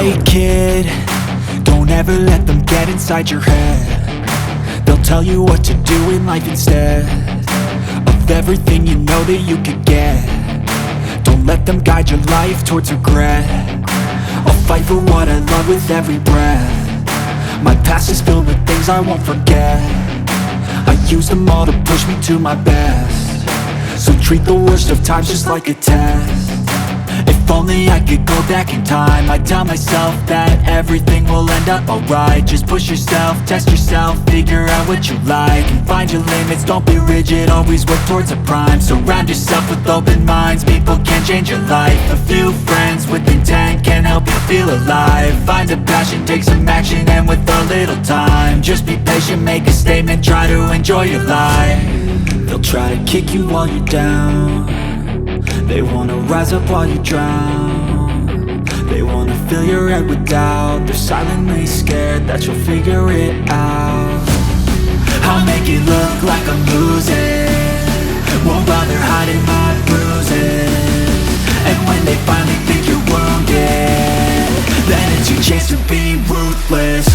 Hey kid, don't ever let them get inside your head. They'll tell you what to do in life instead of everything you know that you could get. Don't let them guide your life towards regret. I'll fight for what I love with every breath. My past is filled with things I won't forget. I use them all to push me to my best. So treat the worst of times just like a test. If only I could go back in time, I'd tell myself that everything will end up alright. Just push yourself, test yourself, figure out what you like, and find your limits, don't be rigid, always work towards a prime. Surround yourself with open minds, people can change your life. A few friends with intent can help you feel alive. Find a passion, take some action, and with a little time, just be patient, make a statement, try to enjoy your life. They'll try to kick you while you're down. They wanna rise up while you drown. They wanna fill your head with doubt. They're silently scared that you'll figure it out. I'll make it look like I'm losing, won't bother hiding my bruises. And when they finally think you're wounded, then it's your chance to be ruthless.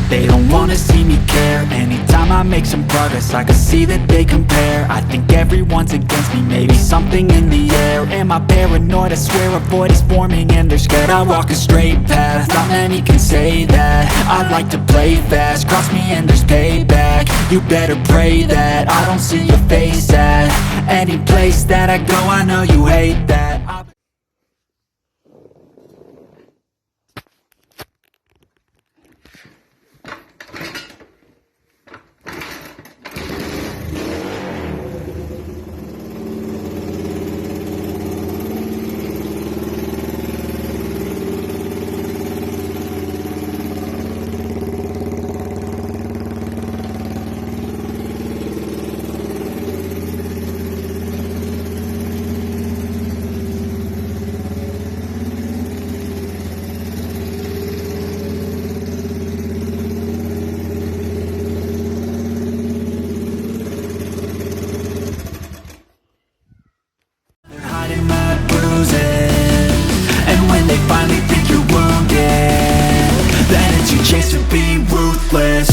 They don't wanna see me care. Anytime I make some progress, I can see that they compare. I think everyone's against me, maybe something in the air. Am I paranoid? I swear a void is forming and they're scared. I walk a straight path, not many can say that. I like to play fast, cross me and there's payback. You better pray that I don't see your face at any place that I go. I know you hate that. Finally think you're wounded, then it's your chance to be ruthless.